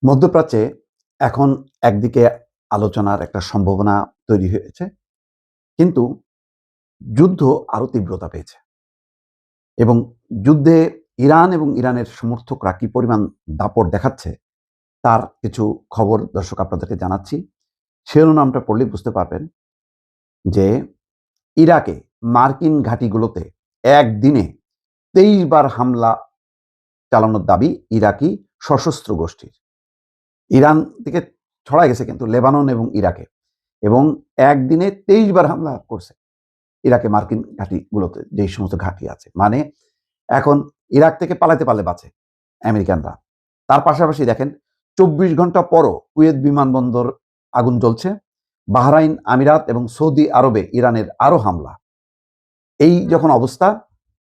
মধ্যপ্রাচ্যে এখন একদিকে আলোচনার একটা সম্ভাবনা তৈরি হয়েছে, কিন্তু যুদ্ধ আরো তীব্রতা পেয়েছে এবং যুদ্ধে ইরান এবং ইরানের সমর্থকরা কি পরিমাণ দাপট দেখাচ্ছে তার কিছু খবর দর্শক আপনাদেরকে জানাচ্ছি। শিরোনামটা পড়লে বুঝতে পারবেন যে ইরাকে মার্কিন ঘাঁটিগুলোতে একদিনে 23 বার হামলা চালানোর দাবি ইরাকি সশস্ত্র গোষ্ঠীর। ইরান থেকে ছড়ায় গেছে কিন্তু লেবানন এবং ইরাকে, এবং একদিনে 23 বার হামলা করছে ইরাকে মার্কিন ঘাঁটিগুলোতে, যেই সমস্ত ঘাঁটি আছে। মানে এখন ইরাক থেকে পালাতে পারলে বাঁচে আমেরিকানরা। তার পাশাপাশি দেখেন 24 ঘন্টা পরও কুয়েত বিমানবন্দর আগুন জ্বলছে। বাহরাইন, আমিরাত এবং সৌদি আরবে ইরানের আরো হামলা। এই যখন অবস্থা,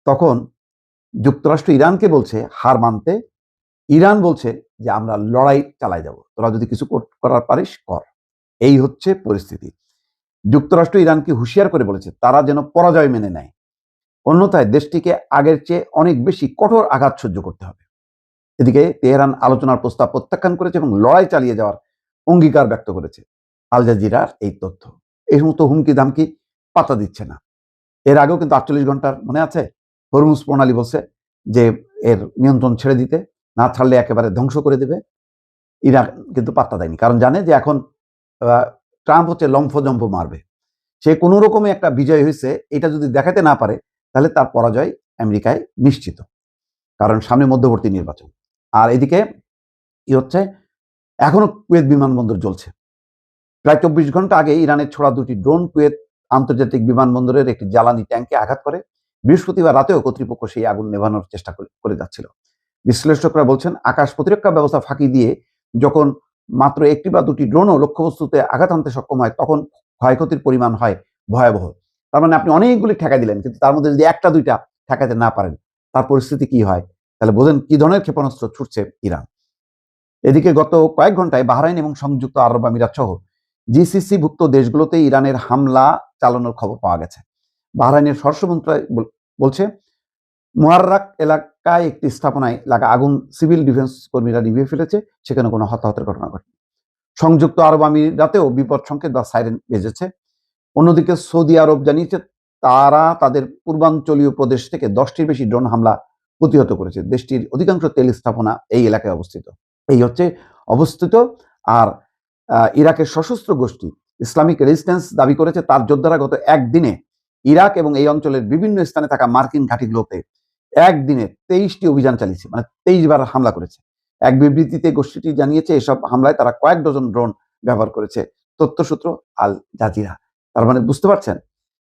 তখন যুক্তরাষ্ট্র ইরানকে বলছে হার মানতে। ইরান বলছে যে আমরা লড়াই চালাই যাব, তোরা যদি কিছু করার পারিস কর। এই হচ্ছে পরিস্থিতি। যুক্তরাষ্ট্র ইরানকে হুঁশিয়ার করে বলেছে তারা যেন পরাজয় মেনে নেয়, অন্যথায় দেশটিকে আগের চেয়ে অনেক বেশি কঠোর আঘাত সহ্য করতে হবে। এদিকে তেহরান আলোচনার প্রস্তাব প্রত্যাখ্যান করেছে এবং লড়াই চালিয়ে যাওয়ার অঙ্গীকার ব্যক্ত করেছে। আল জাজিরার এই তথ্য। এই সমস্ত হুমকি দামকি পাত্তা দিচ্ছে না। এর আগেও কিন্তু 48 ঘন্টার মনে আছে, হরমুজ প্রণালী বলছে যে এর নিয়ন্ত্রণ ছেড়ে দিতে, না ছাড়লে একেবারে ধ্বংস করে দেবে। ইরান কিন্তু পাত্তা দেয়নি, কারণ জানে যে এখন ট্রাম্প হচ্ছে লম্ফজম্ফ মারবে। সে কোনো রকমে একটা বিজয় হয়েছে এটা যদি দেখাতে না পারে, তাহলে তার পরাজয় আমেরিকায় নিশ্চিত, কারণ সামনে মধ্যবর্তী নির্বাচন। আর এদিকে কি হচ্ছে, এখনো কুয়েত বিমানবন্দর জ্বলছে। প্রায় 24 ঘন্টা আগে ইরানের ছোড়া দুটি ড্রোন কুয়েত আন্তর্জাতিক বিমানবন্দরের একটি জ্বালানি ট্যাঙ্কে আঘাত করে। বৃহস্পতিবার রাতেও কর্তৃপক্ষ সেই আগুন নেভানোর চেষ্টা করে যাচ্ছিল। বিশ্লেষকরা বলছেন আকাশ প্রতিরক্ষা ব্যবস্থা ফাঁকি দিয়ে যখন মাত্র একটি বা দুটি ড্রোনও লক্ষ্যবস্তুতে আঘাত আনতে সক্ষম হয়, তখন ক্ষয়ক্ষতির পরিমাণ হয় ভয়াবহ। তার মানে আপনি অনেকগুলি ঠেকা দিলেন, কিন্তু তার মধ্যে যদি একটা দুইটা ঠেকাতে না পারেন, তার পরিস্থিতি কি হয়? তাহলে বোঝেন কি ধরনের ক্ষেপণাস্ত্র ছুটছে ইরান। এদিকে গত কয়েক ঘন্টায় বাহরাইন এবং সংযুক্ত আরব আমিরাত সহ জিসিসি ভুক্ত দেশগুলোতে ইরানের হামলা চালানোর খবর পাওয়া গেছে। বাহরাইনের স্বরাষ্ট্র মন্ত্রণালয় বলছে মুহাররাক এলাকায় একটি স্থাপনায় লাগা আগুন সিভিল ডিফেন্স কর্মীরা নিভিয়ে ফেলেছে, সেখানে কোনো হতাহতের ঘটনা ঘটেনি। সংযুক্ত আরব আমিরাতেও বিপদ সংকেত বা সাইরেন বেজেছে। অন্যদিকে সৌদি আরব জানিয়েছে তারা তাদের পূর্বাঞ্চলীয় প্রদেশ থেকে 10টির বেশি ড্রোন হামলা প্রতিহত করেছে। দেশটির অধিকাংশ তেল স্থাপনা এই এলাকায় অবস্থিত। এই হচ্ছে অবস্থিত। আর ইরাকের সশস্ত্র গোষ্ঠী ইসলামিক রেজিস্ট্যান্স দাবি করেছে তার যোদ্ধারা গত একদিনে ইরাক এবং এই অঞ্চলের বিভিন্ন স্থানে থাকা মার্কিন ঘাঁটিগুলোতে একদিনে 23টি অভিযান চালিয়েছে, মানে 23 বার হামলা করেছে। এক বিবৃতিতে গোষ্ঠীটি জানিয়েছে এসব হামলায় তারা কয়েক ডজন ড্রোন ব্যবহার করেছে। তথ্যসূত্র আল জাজিরা। তার মানে বুঝতে পারছেন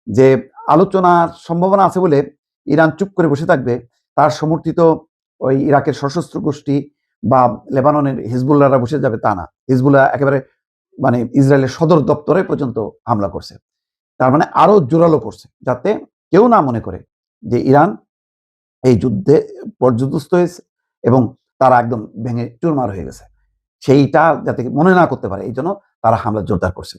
যে আলোচনার সম্ভাবনা আছে বলে ইরান চুপ করে বসে থাকবে, তার সমর্থিত ওই ইরাকের সশস্ত্র গোষ্ঠী বা লেবাননের হিজবুল্লাহরা বসে যাবে তা না। হিজবুল্লাহ একেবারে মানে ইসরায়েলের সদর দপ্তরে পর্যন্ত হামলা করছে। তার মানে আরো জোরালো করছে, যাতে কেউ না মনে করে যে ইরান এই যুদ্ধে পর্যদস্ত হয়েছে এবং তারা একদম ভেঙে চুরমার হয়ে গেছে। সেইটা যাতে মনে না করতে পারে, এই জন্য তারা হামলা জোরদার করছে।